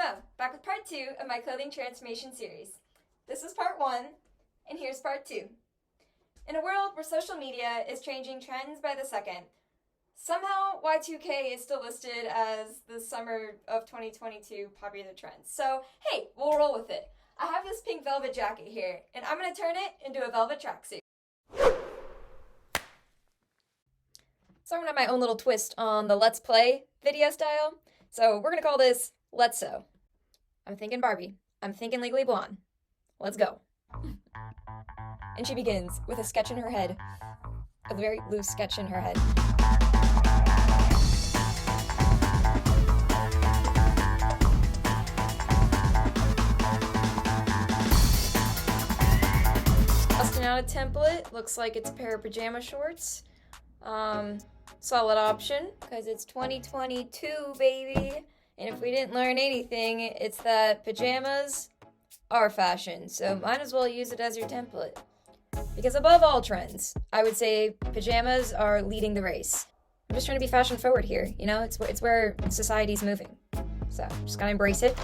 Mo, back with part 2 of my clothing transformation series. This is part 1, and here's part 2. In a world where social media is changing trends by the second, somehow Y2K is still listed as the summer of 2022 popular trends. So, hey, we'll roll with it. I have this pink velvet jacket here, and I'm going to turn it into a velvet tracksuit. So I'm going to have my own little twist on the Let's Play video style. So we're going to call this Let's Sew. I'm thinking Barbie. I'm thinking Legally Blonde. Let's go. And she begins with a sketch in her head. A very loose sketch in her head. Busting out a template. Looks like it's a pair of pajama shorts. Solid option, because it's 2022, baby. And if we didn't learn anything, it's that pajamas are fashion, so might as well use it as your template. Because above all trends, I would say pajamas are leading the race. I'm just trying to be fashion forward here, you know? It's where society's moving. So, just gotta embrace it.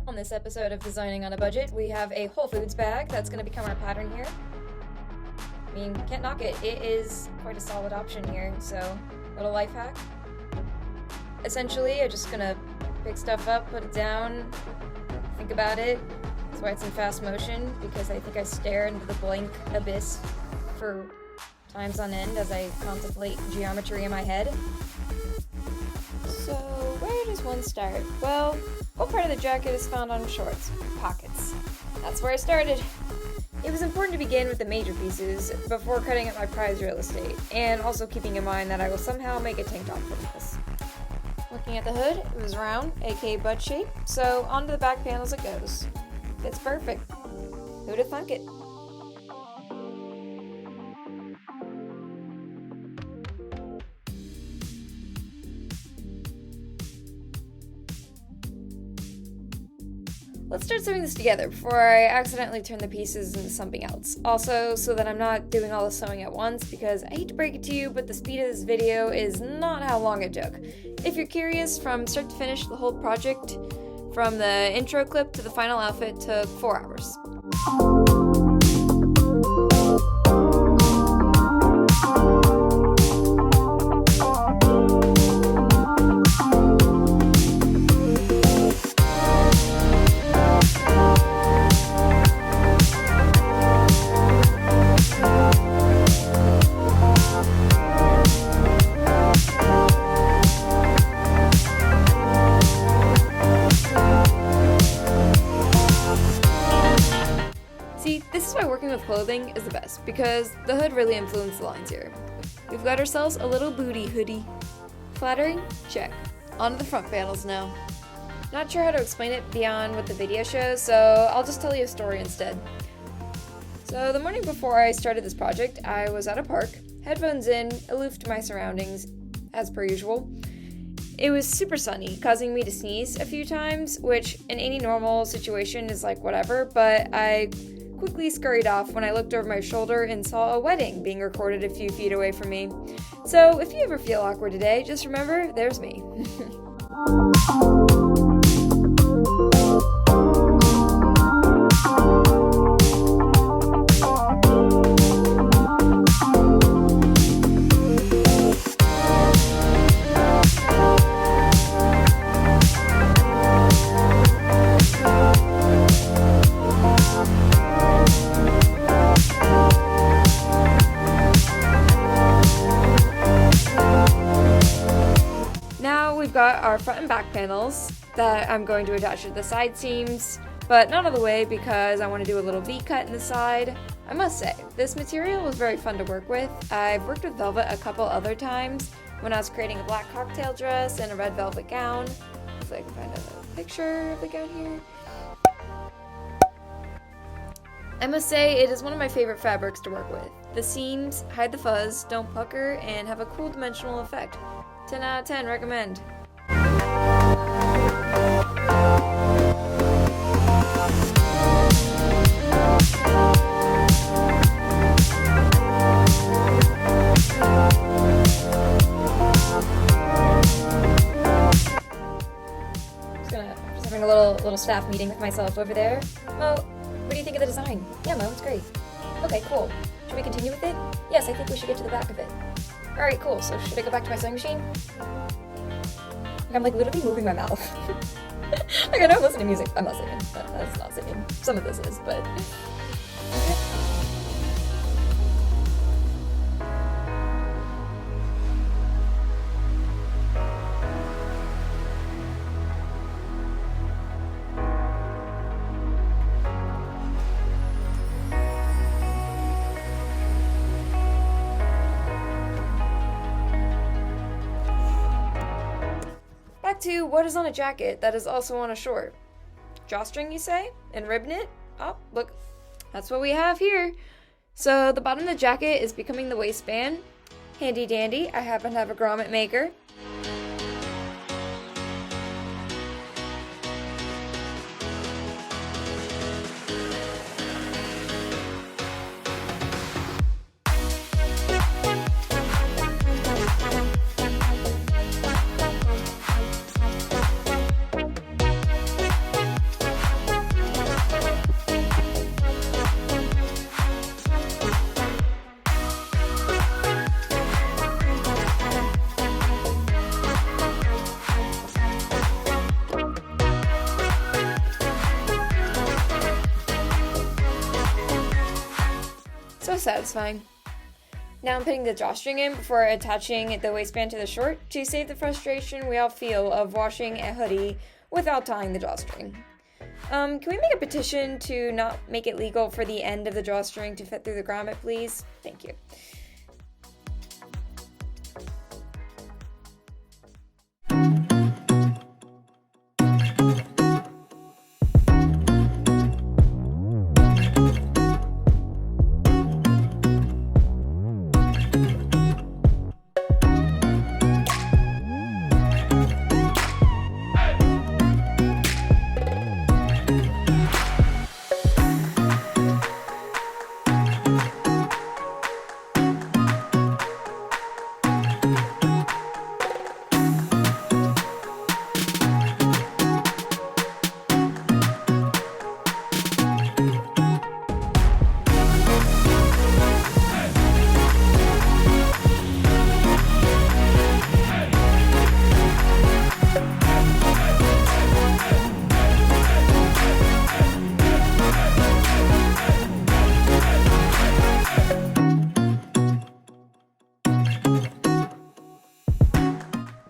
On this episode of Designing on a Budget, we have a Whole Foods bag that's gonna become our pattern here. I mean, can't knock it. It is quite a solid option here, so little life hack. Essentially, I'm just gonna pick stuff up, put it down, think about it. That's why it's in fast motion, because I think I stare into the blank abyss for times on end as I contemplate geometry in my head. So, where does one start? Well, what part of the jacket is found on shorts? Pockets. That's where I started. It was important to begin with the major pieces before cutting up my prized real estate, and also keeping in mind that I will somehow make a tank top from this. Looking at the hood, it was round, aka butt shape, so onto the back panels it goes. It's perfect. Who'd have thunk it? Let's start sewing this together before I accidentally turn the pieces into something else. Also, so that I'm not doing all the sewing at once, because I hate to break it to you, but the speed of this video is not how long it took. If you're curious, from start to finish, the whole project, from the intro clip to the final outfit, took 4 hours. With clothing is the best, because the hood really influenced the lines here. We've got ourselves a little booty hoodie. Flattering? Check. On to the front panels now. Not sure how to explain it beyond what the video shows, so I'll just tell you a story instead. So the morning before I started this project, I was at a park, headphones in, aloof to my surroundings, as per usual. It was super sunny, causing me to sneeze a few times, which in any normal situation is like whatever, but I quickly scurried off when I looked over my shoulder and saw a wedding being recorded a few feet away from me. So if you ever feel awkward today, just remember, there's me. We've got our front and back panels that I'm going to attach to the side seams, but not all the way because I want to do a little V-cut in the side. I must say, this material was very fun to work with. I've worked with velvet a couple other times when I was creating a black cocktail dress and a red velvet gown. Hopefully I can find a picture of the gown here. I must say, it is one of my favorite fabrics to work with. The seams hide the fuzz, don't pucker, and have a cool dimensional effect. 10 out of 10, recommend. little staff meeting with myself over there. Mo, what do you think of the design? Yeah, Mo, it's great. Okay, cool. Should we continue with it? Yes, I think we should get to the back of it. Alright, cool. So should I go back to my sewing machine? I'm like literally moving my mouth. Like I know I'm listening to music. I'm not singing. That's not singing. Some of this is, but... To what is on a jacket that is also on a short? Drawstring, you say? And rib knit? Oh, look, that's what we have here. So the bottom of the jacket is becoming the waistband. Handy dandy, I happen to have a grommet maker. So satisfying. Now I'm putting the drawstring in before attaching the waistband to the short to save the frustration we all feel of washing a hoodie without tying the drawstring. Can we make a petition to not make it legal for the end of the drawstring to fit through the grommet, please? Thank you.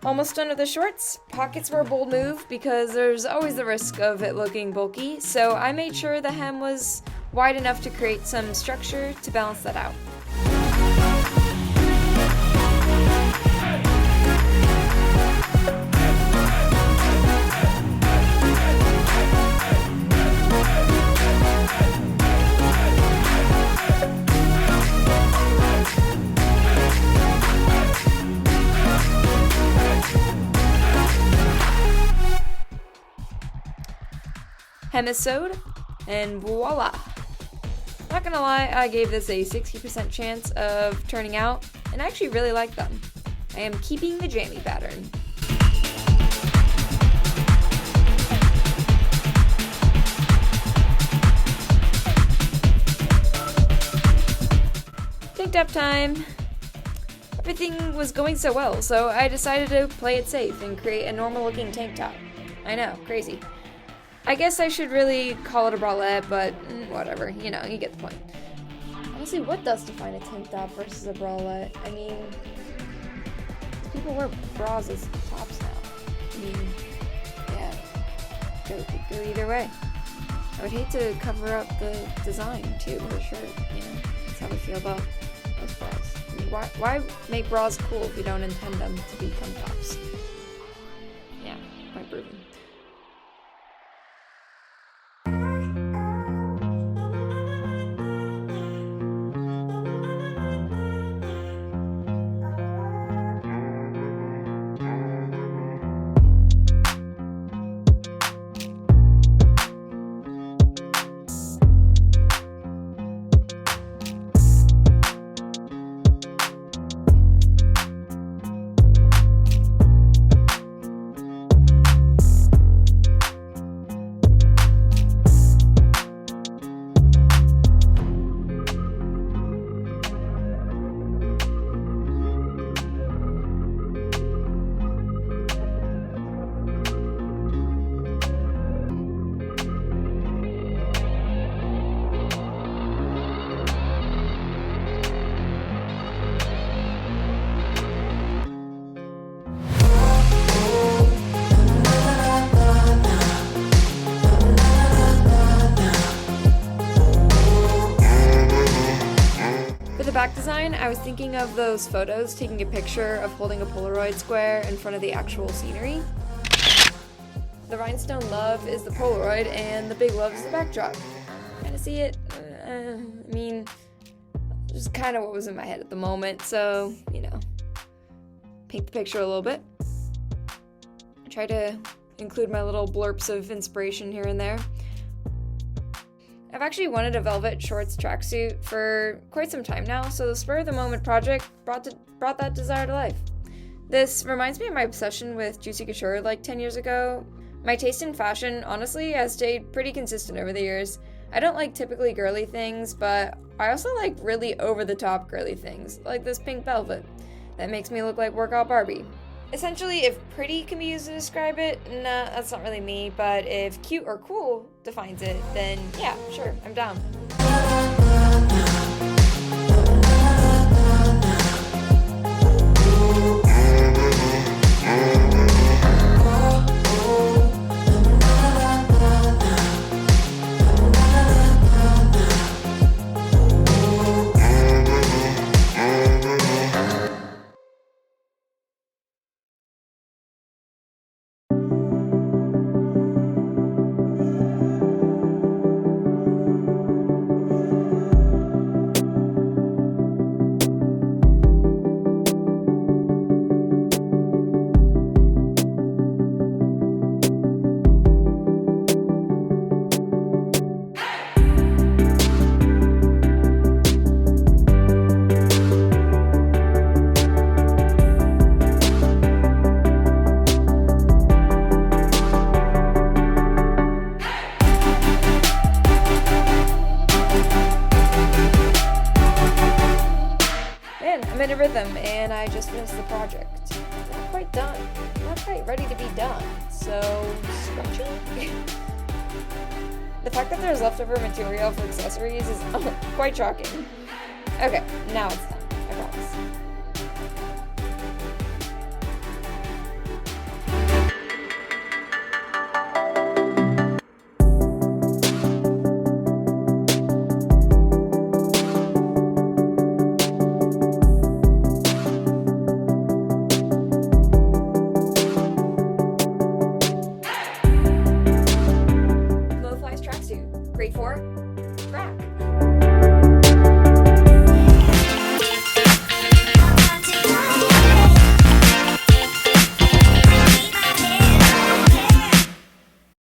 Almost done with the shorts. Pockets were a bold move because there's always the risk of it looking bulky, so I made sure the hem was wide enough to create some structure to balance that out. Hem is sewed, and voila! Not gonna lie, I gave this a 60% chance of turning out, and I actually really like them. I am keeping the jammy pattern. Tank top time! Everything was going so well, so I decided to play it safe and create a normal looking tank top. I know, crazy. I guess I should really call it a bralette, but whatever, you know, you get the point. Honestly, what does define a tank top versus a bralette? I mean, people wear bras as tops now. I mean, yeah, go either way. I would hate to cover up the design, too, with a shirt, you know? That's how I feel about those bras. I mean, why make bras cool if you don't intend them to become tops? Yeah, point proven. design, I was thinking of those photos taking a picture of holding a Polaroid square in front of the actual scenery. The rhinestone love is the Polaroid, and the big love is the backdrop. Kind of see it? I mean, just kind of what was in my head at the moment, so, you know, paint the picture a little bit. Try to include my little blurps of inspiration here and there. I've actually wanted a velvet shorts tracksuit for quite some time now, so the spur of the moment project brought that desire to life. This reminds me of my obsession with Juicy Couture like 10 years ago. My taste in fashion, honestly, has stayed pretty consistent over the years. I don't like typically girly things, but I also like really over-the-top girly things, like this pink velvet that makes me look like workout Barbie. Essentially, if pretty can be used to describe it, nah, that's not really me, but if cute or cool defines it, then yeah, sure, I'm down. I'm in a rhythm, and I just finished the project. Not quite done. Not quite ready to be done. So, scrunchy? The fact that there's leftover material for accessories is quite shocking. Okay, now it's done. I promise.